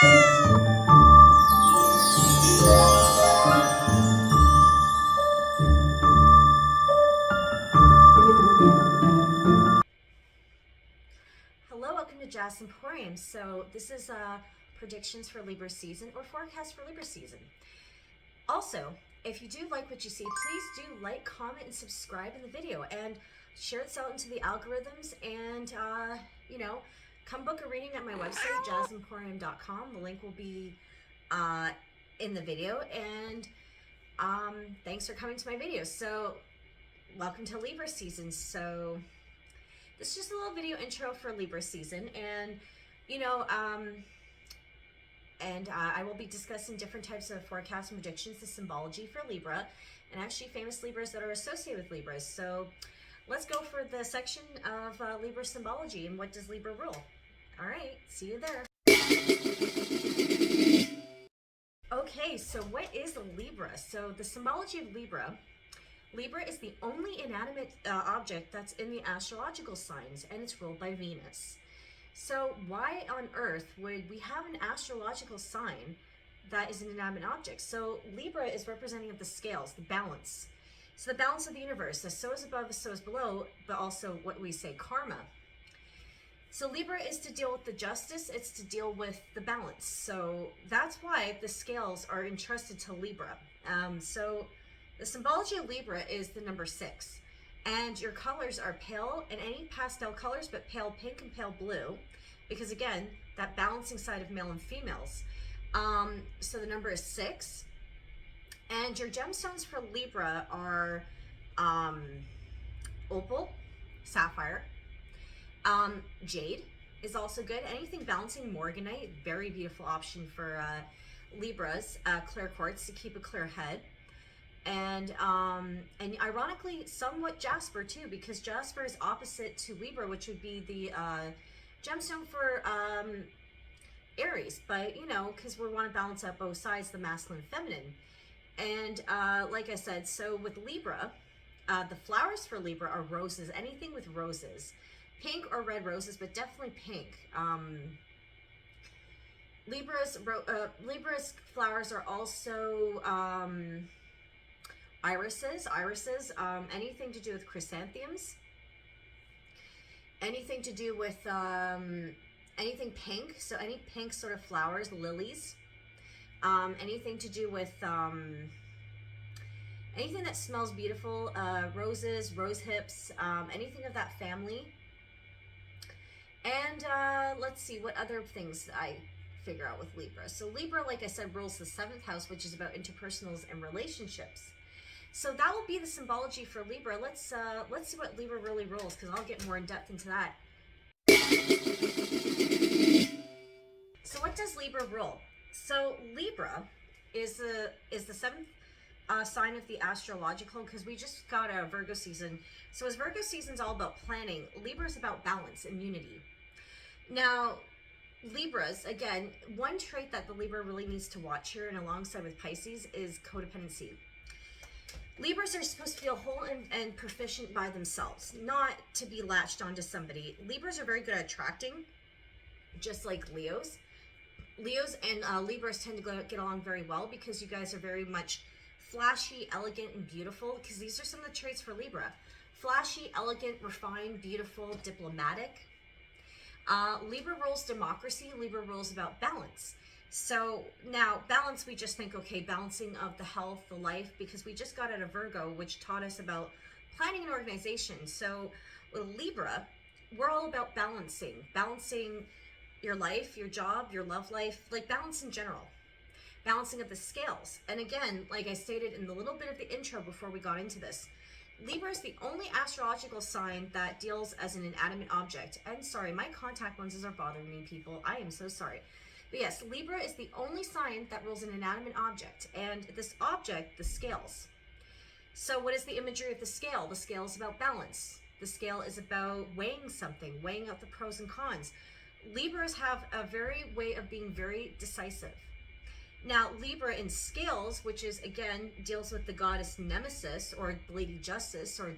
Hello, welcome to Emporium. So this is predictions for Libra season or forecast for Libra season. Also, if you do like what you see, please do like, comment, and subscribe in the video, and share this out into the algorithms. And come book a reading at my website, jazzemporium.com. The link will be in the video. And thanks for coming to my video. So welcome to Libra season. So this is just a little video intro for Libra season, and I will be discussing different types of forecasts and predictions, the symbology for Libra, and actually famous Libras that are associated with Libras. So let's go for the section of Libra symbology and what does Libra rule. All right, see you there. Okay, so what is Libra? So the symbology of Libra is the only inanimate object that's in the astrological signs, and it's ruled by Venus. So why on earth would we have an astrological sign that is an inanimate object? So Libra is representing of the scales, the balance. So the balance of the universe, so is above, so is below, but also what we say karma. So Libra is to deal with the justice, it's to deal with the balance. So that's why the scales are entrusted to Libra. So the symbology of Libra is the number 6. And your colors are pale and any pastel colors, but pale pink and pale blue, because again, that balancing side of male and females. So the number is 6. And your gemstones for Libra are opal, sapphire, jade is also good. Anything balancing morganite, very beautiful option for Libras. Clear quartz to keep a clear head. And ironically, somewhat jasper too, because jasper is opposite to Libra, which would be the gemstone for Aries. But because we want to balance out both sides, the masculine and feminine. And like I said, so with Libra, the flowers for Libra are roses. Anything with roses, pink or red roses, but definitely pink. Libra's flowers are also irises, anything to do with chrysanthemums, anything to do with anything pink, so any pink sort of flowers, lilies, anything to do with anything that smells beautiful, roses, rose hips, anything of that family. And let's see what other things I figure out with Libra. So Libra, like I said, rules the 7th house, which is about interpersonals and relationships. So that will be the symbology for Libra. Let's see what Libra really rules, because I'll get more in depth into that. So what does Libra rule? So Libra is the 7th sign of the astrological, because we just got a Virgo season. So as Virgo season's all about planning, Libra is about balance and unity. Now, Libras, again, one trait that the Libra really needs to watch here, and alongside with Pisces, is codependency. Libras are supposed to feel whole and proficient by themselves, not to be latched onto somebody. Libras are very good at attracting, just like Leos. Leos and Libras tend to get along very well because you guys are very much flashy, elegant, and beautiful, because these are some of the traits for Libra. Flashy, elegant, refined, beautiful, diplomatic. Libra rules democracy. Libra rules about balance. So now balance, we just think, okay, balancing of the health, the life, because we just got out of Virgo, which taught us about planning and organization. So with Libra, we're all about balancing your life, your job, your love life, like balance in general, balancing of the scales. And again, like I stated in the little bit of the intro before we got into this, Libra is the only astrological sign that deals as an inanimate object. And sorry, my contact lenses are bothering me, people. I am so sorry. But yes, Libra is the only sign that rules an inanimate object. And this object, the scales. So what is the imagery of the scale? The scale is about balance. The scale is about weighing something, weighing out the pros and cons. Libras have a very way of being very decisive. Now, Libra in scales, which is, again, deals with the goddess Nemesis, or Lady Justice, or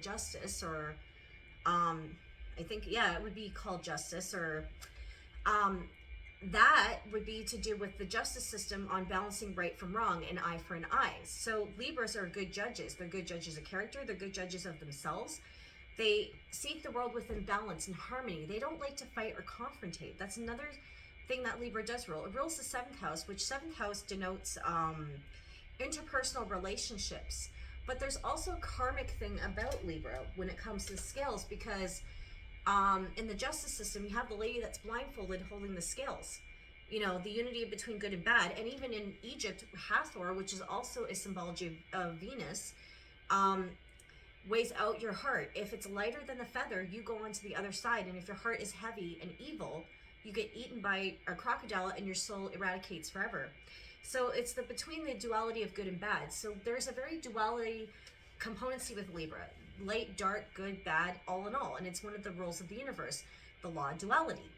I think, yeah, it would be called Justice, or that would be to do with the justice system on balancing right from wrong and eye for an eye. So Libras are good judges. They're good judges of character. They're good judges of themselves. They seek the world within balance and harmony. They don't like to fight or confrontate. That's another thing that Libra does rule. It rules the 7th house, which 7th house denotes interpersonal relationships. But there's also a karmic thing about Libra when it comes to the scales, because in the justice system, you have the lady that's blindfolded holding the scales. You know, the unity between good and bad. And even in Egypt, Hathor, which is also a symbology of Venus, weighs out your heart. If it's lighter than the feather, you go on to the other side. And if your heart is heavy and evil, you get eaten by a crocodile and your soul eradicates forever. So it's the between the duality of good and bad. So there's a very duality componency with Libra. Light, dark, good, bad, all in all. And it's one of the rules of the universe, the law of duality.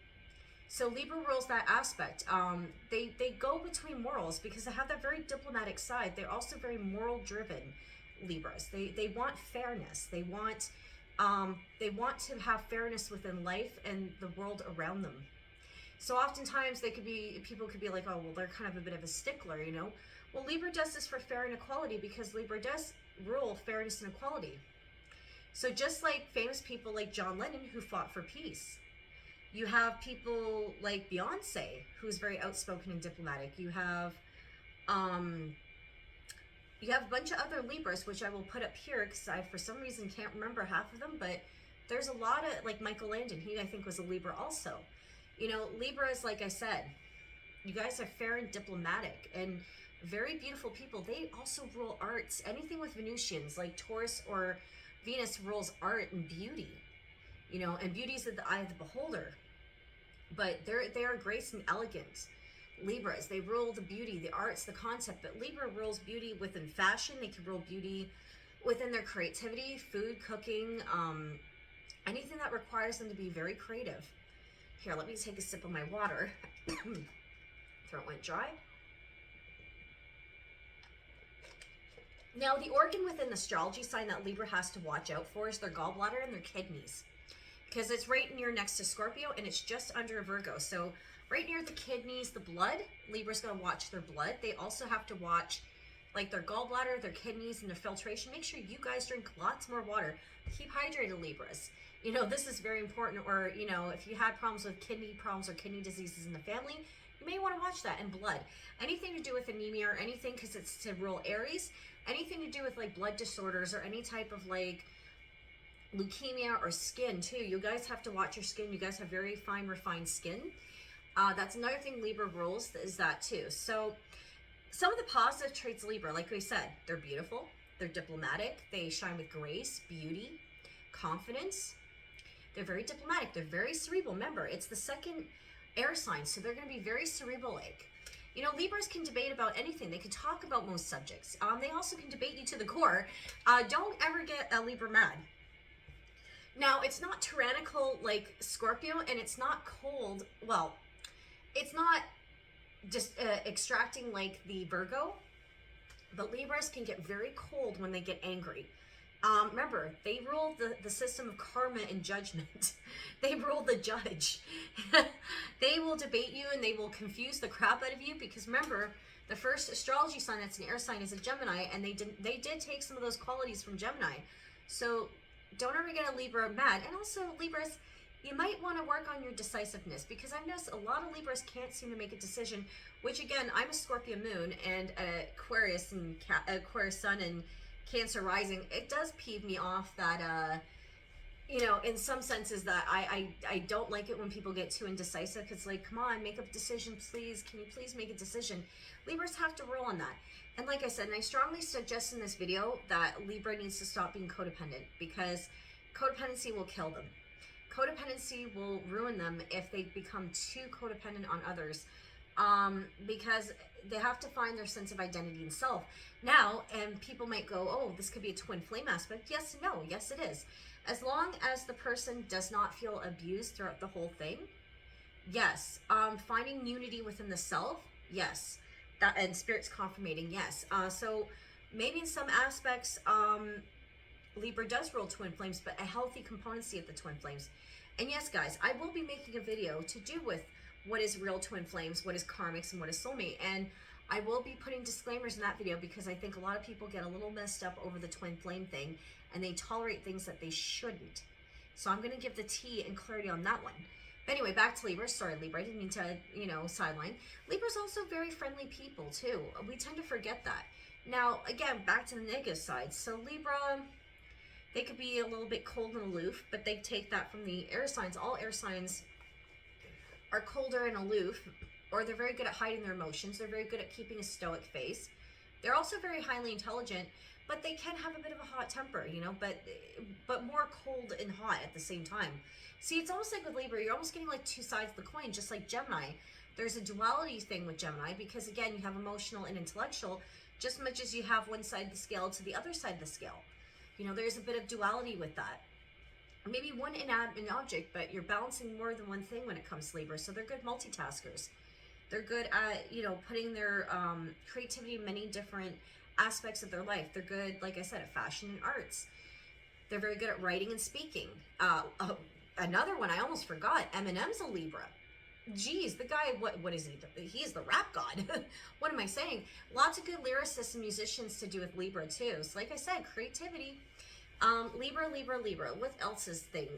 So Libra rules that aspect. They go between morals because they have that very diplomatic side. They're also very moral driven, Libras. They want fairness. They want to have fairness within life and the world around them. So oftentimes people could be like, oh, well, they're kind of a bit of a stickler, you know. Well, Libra does this for fair and equality because Libra does rule fairness and equality. So just like famous people like John Lennon who fought for peace. You have people like Beyonce, who's very outspoken and diplomatic. You have a bunch of other Libras, which I will put up here because I, for some reason, can't remember half of them. But there's a lot of, like Michael Landon, he, I think, was a Libra also. You know, Libras, like I said, you guys are fair and diplomatic and very beautiful people. They also rule arts. Anything with Venusians, like Taurus or Venus, rules art and beauty. You know, and beauty is in the eye of the beholder. But they are grace and elegant. Libras, they rule the beauty, the arts, the concept. But Libra rules beauty within fashion. They can rule beauty within their creativity, food, cooking, anything that requires them to be very creative. Here, let me take a sip of my water. Throat went dry. Now, the organ within the astrology sign that Libra has to watch out for is their gallbladder and their kidneys. Because it's right near next to Scorpio and it's just under a Virgo. So right near the kidneys, the blood, Libra's going to watch their blood. They also have to watch like their gallbladder, their kidneys, and their filtration. Make sure you guys drink lots more water. Keep hydrated, Libras. You know, this is very important. Or, you know, if you had problems with kidney problems or kidney diseases in the family, you may want to watch that. And blood. Anything to do with anemia or anything, because it's to rule Aries, anything to do with like blood disorders or any type of like leukemia or skin too. You guys have to watch your skin. You guys have very fine, refined skin. That's another thing Libra rules, is that too. So some of the positive traits Libra, like we said, they're beautiful, they're diplomatic, they shine with grace, beauty, confidence. They're very diplomatic, they're very cerebral. Remember, it's the second air sign, so they're going to be very cerebral-like. You know, Libras can debate about anything. They can talk about most subjects. They also can debate you to the core. Don't ever get a Libra mad. Now, it's not tyrannical like Scorpio, and it's not cold. Well, it's not just extracting like the Virgo, but Libras can get very cold when they get angry. Remember, they rule the system of karma and judgment. They rule the judge. They will debate you and they will confuse the crap out of you because remember, the first astrology sign that's an air sign is a Gemini, and they did take some of those qualities from Gemini. So don't ever get a Libra mad. And also, Libras, you might want to work on your decisiveness because I've noticed a lot of Libras can't seem to make a decision, which again, I'm a Scorpio moon and Aquarius and Aquarius sun and Cancer rising. It does peeve me off that, you know, in some senses that I don't like it when people get too indecisive. It's like, come on, make a decision, please. Can you please make a decision? Libras have to rule on that. And like I said, and I strongly suggest in this video that Libra needs to stop being codependent because codependency will kill them. Codependency will ruin them if they become too codependent on others, because they have to find their sense of identity and self. Now, and people might go, oh, this could be a twin flame aspect. Yes, no, yes, it is. As long as the person does not feel abused throughout the whole thing, yes. Finding unity within the self, yes. That, and spirit's confirmating, yes. So maybe in some aspects, Libra does rule twin flames, but a healthy componency of the twin flames. And yes, guys, I will be making a video to do with what is real twin flames, what is karmics, and what is soulmate. And I will be putting disclaimers in that video because I think a lot of people get a little messed up over the twin flame thing and they tolerate things that they shouldn't. So I'm going to give the tea and clarity on that one. But anyway, back to Libra. Sorry, Libra. I didn't mean to, sideline. Libra's also very friendly people, too. We tend to forget that. Now, again, back to the negative side. So Libra, they could be a little bit cold and aloof, but they take that from the air signs. All air signs are colder and aloof, or they're very good at hiding their emotions. They're very good at keeping a stoic face. They're also very highly intelligent, but they can have a bit of a hot temper, but more cold and hot at the same time. See, it's almost like with Libra, you're almost getting like two sides of the coin, just like Gemini. There's a duality thing with Gemini because, again, you have emotional and intellectual just as much as you have one side of the scale to the other side of the scale. There's a bit of duality with that. Maybe one inanimate object, but you're balancing more than one thing when it comes to Libra. So they're good multitaskers. They're good at, putting their creativity in many different aspects of their life. They're good, like I said, at fashion and arts. They're very good at writing and speaking. Another one I almost forgot, Eminem's a Libra. Geez, the guy, what is he? He's the rap god. What am I saying? Lots of good lyricists and musicians to do with Libra too. So like I said, creativity. Libra. What else is thing?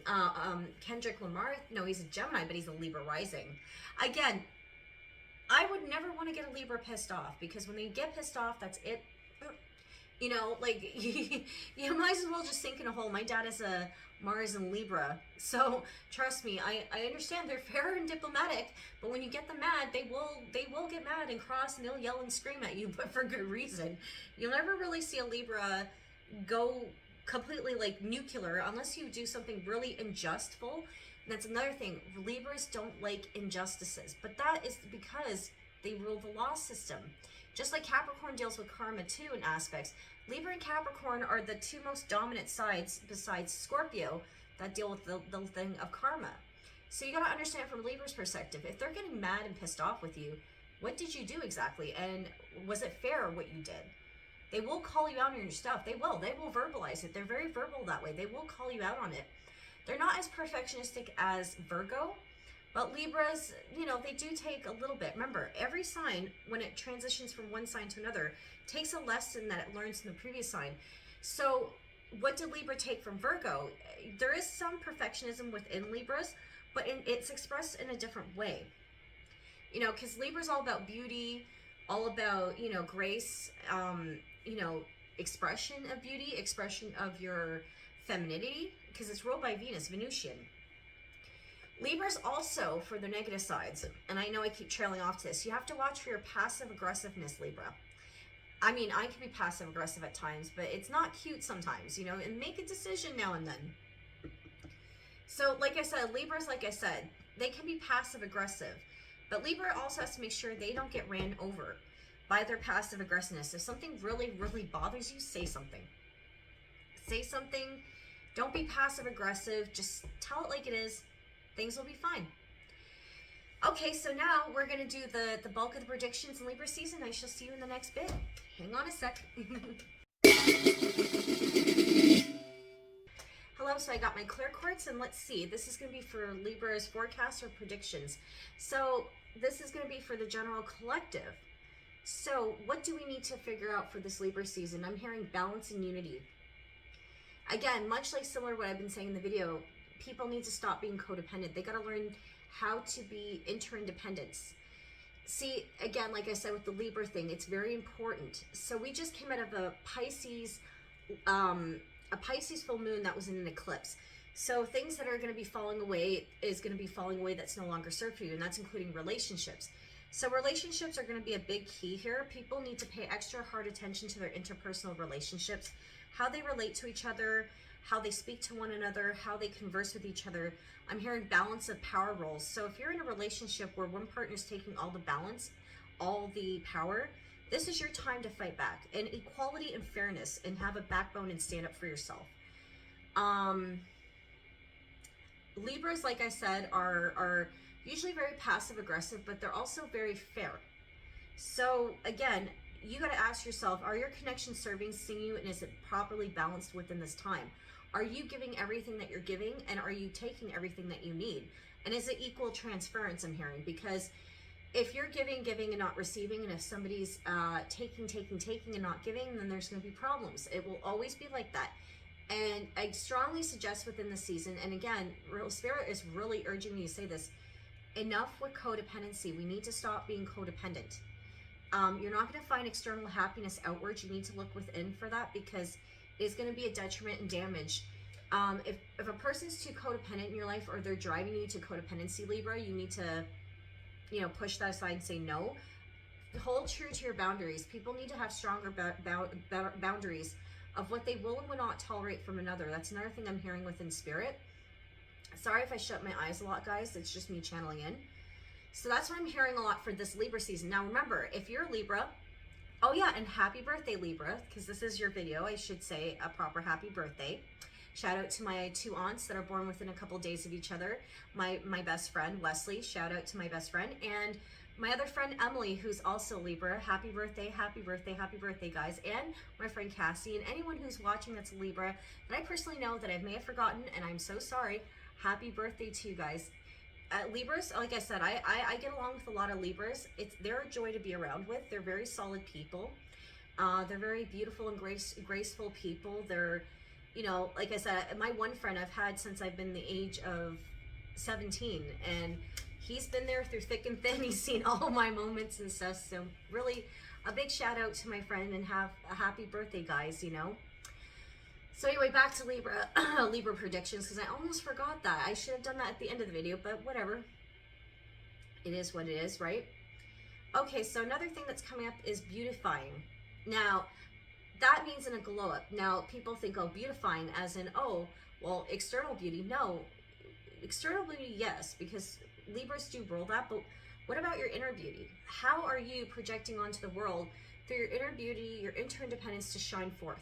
Kendrick Lamar. No, he's a Gemini, but he's a Libra rising. Again, I would never want to get a Libra pissed off because when they get pissed off, that's it. You might as well just sink in a hole. My dad is a Mars and Libra, so trust me, I understand they're fair and diplomatic, but when you get them mad, they will get mad and cross and they'll yell and scream at you, but for good reason. You'll never really see a Libra go completely like nuclear unless you do something really unjustful. And that's another thing. Libras don't like injustices, but that is because they rule the law system. Just like Capricorn deals with karma too in aspects. Libra and Capricorn are the two most dominant sides besides Scorpio that deal with the thing of karma. So you gotta understand from Libra's perspective, if they're getting mad and pissed off with you, what did you do exactly? And was it fair what you did? They will call you out on your stuff. They will verbalize it. They're very verbal that way. They will call you out on it. They're not as perfectionistic as Virgo, but Libras, they do take a little bit. Remember, every sign, when it transitions from one sign to another, takes a lesson that it learns in the previous sign. So what did Libra take from Virgo? There is some perfectionism within Libras, but it's expressed in a different way. Because Libra's all about beauty, all about, grace, expression of beauty, expression of your femininity, because it's ruled by Venus, Venusian. Libra's also, for the negative sides, and I know I keep trailing off to this, you have to watch for your passive aggressiveness, Libra. I mean, I can be passive aggressive at times, but it's not cute sometimes, and make a decision now and then. So, like I said, Libras, they can be passive aggressive, but Libra also has to make sure they don't get ran over by their passive aggressiveness. If something really, really bothers you, say something. Say something. Don't be passive aggressive. Just tell it like it is. Things will be fine. Okay, so now we're going to do the bulk of the predictions in Libra season. I shall see you in the next bit. Hang on a sec. Hello, so I got my clear quartz, and let's see. This is going to be for Libra's forecast or predictions. So this is going to be for the general collective. So what do we need to figure out for this Libra season? I'm hearing balance and unity. Again, much like similar to what I've been saying in the video, people need to stop being codependent. They got to learn how to be interdependents. See, again, like I said with the Libra thing, it's very important. So we just came out of a Pisces full moon that was in an eclipse. So things that are going to be falling away is going to be falling away that's no longer serve for you, and that's including relationships. So relationships are going to be a big key here. People need to pay extra hard attention to their interpersonal relationships, how they relate to each other, how they speak to one another, how they converse with each other. I'm hearing balance of power roles. So if you're in a relationship where one partner is taking all the balance, all the power, this is your time to fight back. And equality and fairness, and have a backbone and stand up for yourself. Libras, like I said, are usually very passive aggressive, but they're also very fair. So again, you got to ask yourself, are your connections serving you, and is it properly balanced within this time? Are you giving everything that you're giving, and are you taking everything that you need? And is it equal transference, I'm hearing? Because if you're giving and not receiving, and if somebody's taking and not giving, then there's going to be problems. It will always be like that. And I strongly suggest within the season, and again, real spirit is really urging me to say this, enough with codependency. We need to stop being codependent. You're not going to find external happiness outwards. You need to look within for that, because it's going to be a detriment and damage. If a person's too codependent in your life, or they're driving you to codependency, Libra, you need to, you know, push that aside and say no. Hold true to your boundaries. People need to have stronger boundaries of what they will and will not tolerate from another. That's another thing I'm hearing within spirit. Sorry if I shut my eyes a lot, guys. It's just me channeling in. So that's what I'm hearing a lot for this Libra season. Now remember, if you're a Libra, oh yeah, and happy birthday, Libra, because this is your video. I should say a proper happy birthday. Shout out to my 2 aunts that are born within a couple days of each other. My best friend, Wesley. Shout out to my best friend. And my other friend, Emily, who's also Libra. Happy birthday, happy birthday, happy birthday, guys. And my friend Cassie, and anyone who's watching that's a Libra that I personally know that I may have forgotten, and I'm so sorry. Happy birthday to you guys. Libras, like I said, I get along with a lot of Libras. They're a joy to be around with. They're very solid people. They're very beautiful and graceful people. They're, you know, like I said, my one friend I've had since I've been the age of 17, and he's been there through thick and thin. He's seen all my moments and stuff. So really a big shout out to my friend, and have a happy birthday, guys, you know. So anyway, back to Libra, Libra predictions, because I almost forgot that. I should have done that at the end of the video, but whatever. It is what it is, right? Okay, so another thing that's coming up is beautifying. Now, that means in a glow up. Now, people think, oh, beautifying as in, oh, well, external beauty. No, external beauty, yes, because Libras do roll that, but what about your inner beauty? How are you projecting onto the world through your inner beauty, your interdependence to shine forth?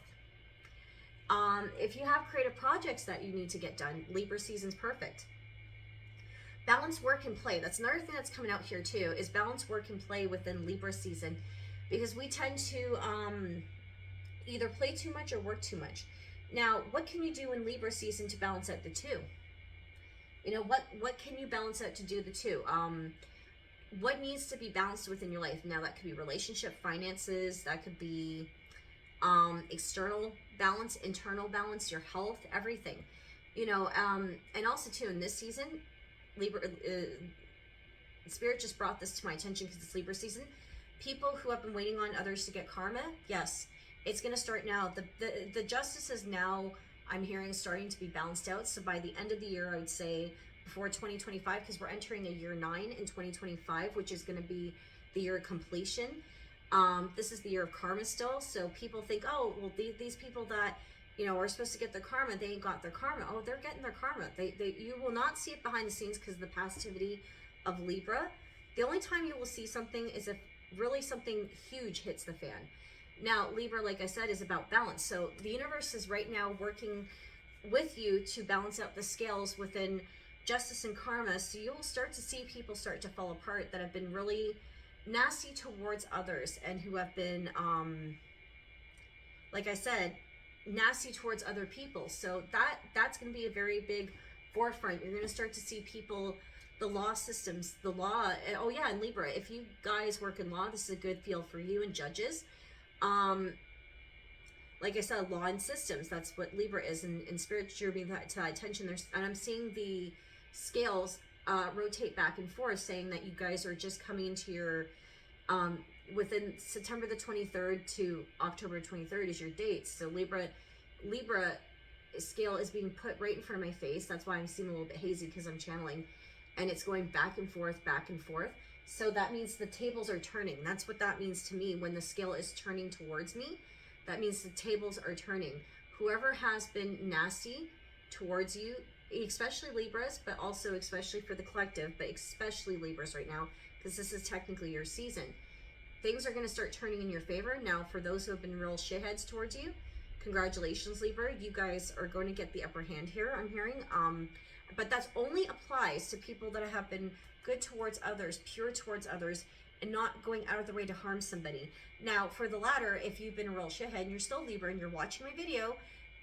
If you have creative projects that you need to get done, Libra season's perfect. Balance work and play. That's another thing that's coming out here too, is balance work and play within Libra season, because we tend to either play too much or work too much. Now, what can you do in Libra season to balance out the two? You know, what can you balance out to do the two? What needs to be balanced within your life? Now, that could be relationship, finances, that could be external balance, internal balance, your health, everything, you know. And also too, in this season, Libra, Spirit just brought this to my attention because it's Libra season. People who have been waiting on others to get karma, yes, it's going to start now. The justice is now, I'm hearing, starting to be balanced out. So by the end of the year, I would say before 2025, because we're entering a year 9 in 2025, which is going to be the year of completion. This is the year of karma still. So people think, oh, well, these people that, you know, are supposed to get their karma, they ain't got their karma. Oh, they're getting their karma. You will not see it behind the scenes because of the passivity of Libra. The only time you will see something is if really something huge hits the fan. Now, Libra, like I said, is about balance. So the universe is right now working with you to balance out the scales within justice and karma. So you'll start to see people start to fall apart that have been really nasty towards others, and who have been, like I said, nasty towards other people. So that's going to be a very big forefront. You're going to start to see people, the law systems, the law. Oh yeah, and Libra, if you guys work in law, this is a good field for you, and judges. Like I said, law and systems, that's what Libra is, and Spirit drew me to that attention. And I'm seeing the scales rotate back and forth, saying that you guys are just coming into your, within September the 23rd to October 23rd is your dates. So Libra scale is being put right in front of my face. That's why I'm seeing a little bit hazy, because I'm channeling, and it's going back and forth, back and forth. So that means the tables are turning. That's what that means to me. When the scale is turning towards me, that means the tables are turning. Whoever has been nasty towards you, especially Libras, but also especially for the collective, but especially Libras right now, because this is technically your season, things are going to start turning in your favor. Now, for those who have been real shitheads towards you, congratulations, Libra. You guys are going to get the upper hand here, I'm hearing. But that only applies to people that have been good towards others, pure towards others, and not going out of the way to harm somebody. Now, for the latter, if you've been a real shithead and you're still Libra and you're watching my video,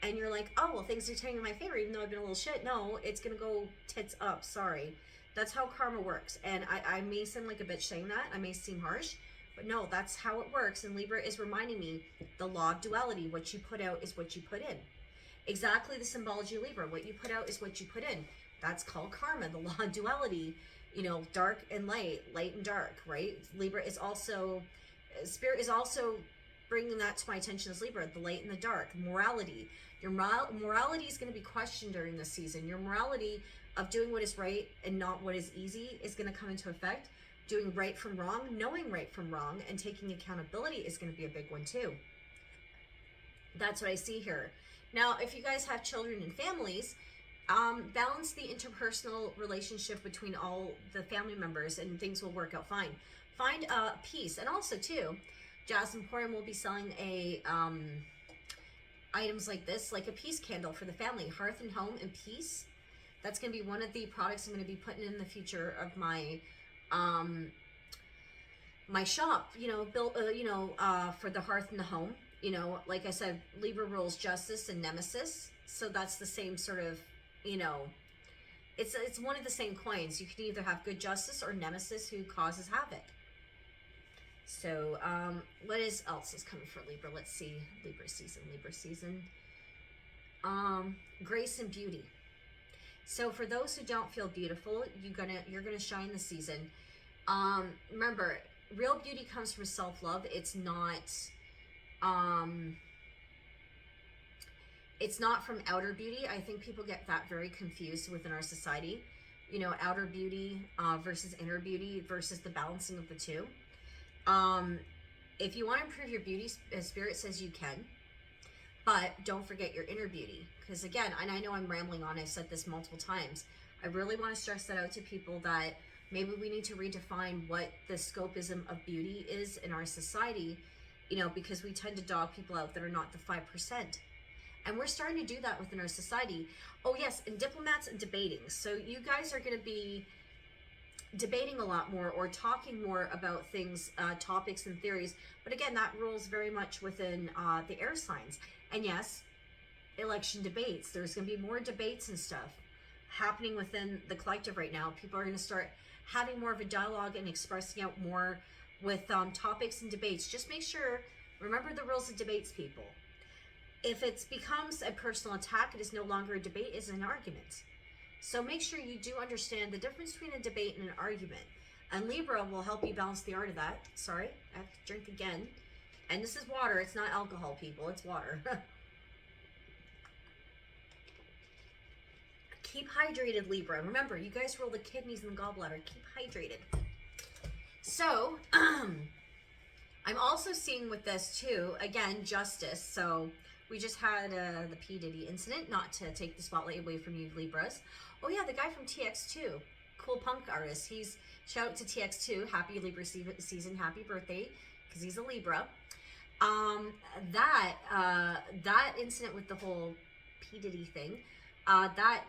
and you're like, oh, well, things are turning in my favor, even though I've been a little shit. No, it's going to go tits up. Sorry. That's how karma works. And I may sound like a bitch saying that. I may seem harsh, but no, that's how it works. And Libra is reminding me the law of duality. What you put out is what you put in. Exactly the symbology of Libra. What you put out is what you put in. That's called karma, the law of duality. You know, dark and light, light and dark, right? Libra is also, Spirit is also bringing that to my attention as Libra, the light and the dark, morality. Your morality is going to be questioned during this season. Your morality of doing what is right and not what is easy is going to come into effect. Doing right from wrong, knowing right from wrong, and taking accountability is going to be a big one too. That's what I see here. Now, if you guys have children and families, balance the interpersonal relationship between all the family members and things will work out fine. Find peace. And also too, Emporium will be selling items like this, like a peace candle for the family, hearth and home and peace. That's going to be one of the products I'm going to be putting in the future of my my shop, you know, built, for the hearth and the home. You know, like I said, Libra rules justice and nemesis. So that's the same sort of, you know, it's one of the same coins. You can either have good justice or nemesis who causes havoc. So, what else is coming for Libra? Let's see. Libra season. Grace and beauty. So for those who don't feel beautiful, you're gonna shine this season. Remember, real beauty comes from self-love. It's not from outer beauty. I think people get that very confused within our society. You know, outer beauty versus inner beauty versus the balancing of the two. If you want to improve your beauty, Spirit says you can, but don't forget your inner beauty. Because again, and I know I'm rambling on, I've said this multiple times, I really want to stress that out to people that maybe we need to redefine what the scopism of beauty is in our society, you know, because we tend to dog people out that are not the 5%. And we're starting to do that within our society. Oh yes, and diplomats and debating. So you guys are going to be debating a lot more or talking more about things, topics and theories. But again, that rules very much within the air signs. And yes, election debates. There's going to be more debates and stuff happening within the collective right now. People are going to start having more of a dialogue and expressing out more with topics and debates. Just make sure, remember the rules of debates, people. If it becomes a personal attack, it is no longer a debate, it's an argument. So make sure you do understand the difference between a debate and an argument. And Libra will help you balance the art of that. Sorry, I have to drink again. And this is water, it's not alcohol, people, it's water. Keep hydrated, Libra. Remember, you guys rule the kidneys and the gallbladder. Keep hydrated. So, I'm also seeing with this too, again, justice. So, we just had the P. Diddy incident, not to take the spotlight away from you Libras. Oh yeah, the guy from TX2, cool punk artist. He's, shout out to TX2, happy Libra season, happy birthday, because he's a Libra. That incident with the whole P. Diddy thing, that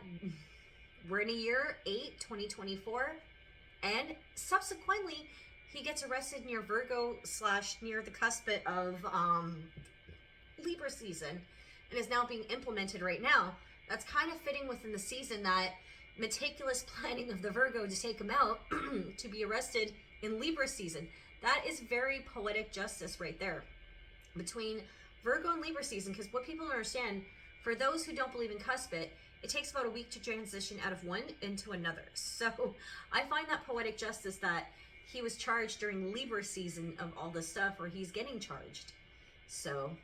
we're in a year 8, 2024, and subsequently he gets arrested near Virgo / near the cusp of Libra season, and is now being implemented right now. That's kind of fitting within the season, that meticulous planning of the Virgo to take him out to be arrested in Libra season. That is very poetic justice right there between Virgo and Libra season, because what people don't understand, for those who don't believe in cuspit, it takes about a week to transition out of one into another. So I find that poetic justice that he was charged during Libra season of all this stuff, or he's getting charged. So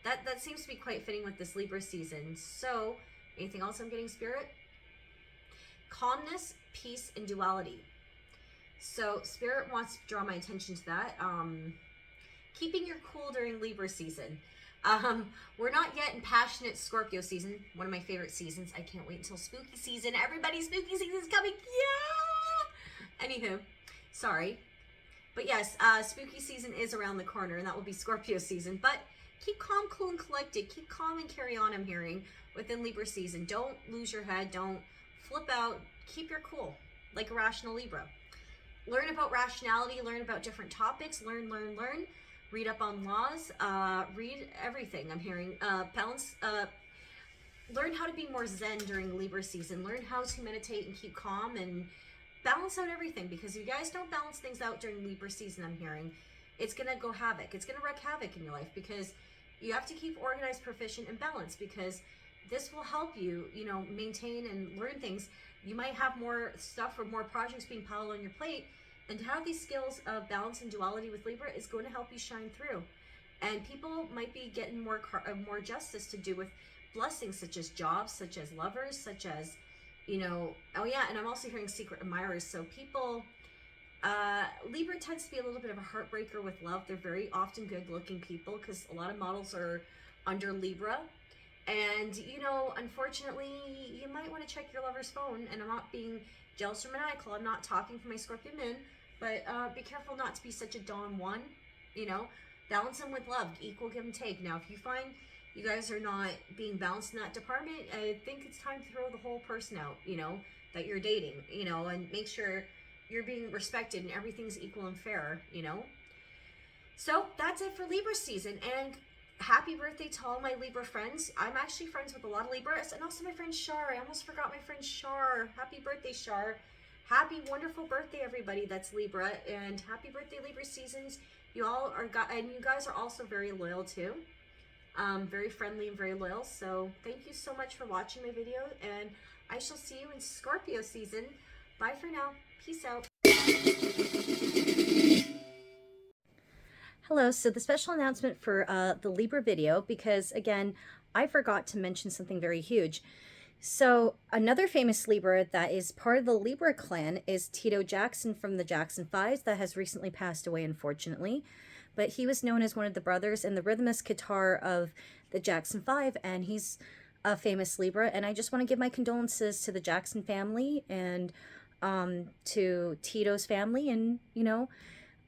that seems to be quite fitting with this Libra season. So anything else I'm getting, Spirit? Calmness, peace, and duality. So Spirit wants to draw my attention to that. Keeping your cool during Libra season. We're not yet in passionate Scorpio season, one of my favorite seasons. I can't wait until spooky season. Everybody's spooky season is coming. Yeah! Anywho, sorry. But yes, spooky season is around the corner, and that will be Scorpio season. But keep calm, cool, and collected. Keep calm and carry on, I'm hearing, within Libra season. Don't lose your head. Don't flip out. Keep your cool, like a rational Libra. Learn about rationality. Learn about different topics. Learn. read up on laws, read everything. I'm hearing balance. Learn how to be more zen during Libra season. Learn how to meditate and keep calm and balance out everything, because if you guys don't balance things out during Libra season, I'm hearing, it's going to go havoc. It's going to wreak havoc in your life, because you have to keep organized, proficient, and balanced, because this will help you, you know, maintain and learn things. You might have more stuff or more projects being piled on your plate, and to have these skills of balance and duality with Libra is going to help you shine through. And people might be getting more justice to do with blessings, such as jobs, such as lovers, such as, you know, oh yeah, and I'm also hearing secret admirers. So people, Libra tends to be a little bit of a heartbreaker with love. They're very often good looking people, because a lot of models are under Libra. And, you know, unfortunately, you might want to check your lover's phone. And I'm not being jealous or maniacal. I'm not talking for my Scorpio men, but be careful not to be such a Don Juan, you know. Balance them with love, equal give and take. Now, if you find you guys are not being balanced in that department, I think it's time to throw the whole person out, you know, that you're dating, you know, and make sure you're being respected and everything's equal and fair, you know. So that's it for Libra season, and happy birthday to all my Libra friends. I'm actually friends with a lot of Libras, and also my friend Shar. I almost forgot my friend Shar. Happy birthday, Shar. Happy wonderful birthday, everybody that's Libra, and happy birthday, Libra seasons. You all are, and you guys are also very loyal too. Very friendly and very loyal. So thank you so much for watching my video, and I shall see you in Scorpio season. Bye for now. Peace out. Hello, so the special announcement for the Libra video, because again, I forgot to mention something very huge. So another famous Libra that is part of the Libra clan is Tito Jackson from the Jackson 5s, that has recently passed away, unfortunately. But he was known as one of the brothers and the rhythmist guitar of the Jackson 5, and he's a famous Libra. And I just want to give my condolences to the Jackson family and to Tito's family, and, you know,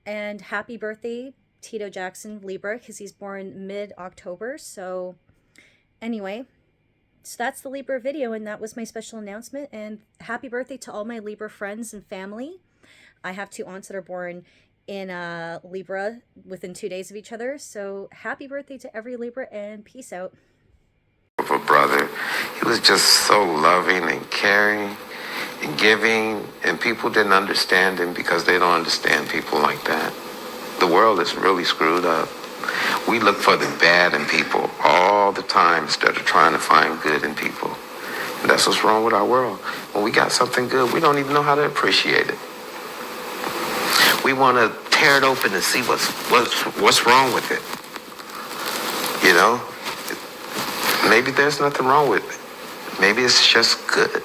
and happy birthday, Tito Jackson, Libra, because he's born mid-October. So anyway, so that's the Libra video, and that was my special announcement. And happy birthday to all my Libra friends and family. I have 2 aunts that are born in Libra within 2 days of each other. So happy birthday to every Libra, and peace out. Of a brother. He was just so loving and caring and giving, and people didn't understand him because they don't understand people like that. The world is really screwed up. We look for the bad in people all the time instead of trying to find good in people. And that's what's wrong with our world. When we got something good, we don't even know how to appreciate it. We want to tear it open and see what's wrong with it. You know? Maybe there's nothing wrong with it. Maybe it's just good.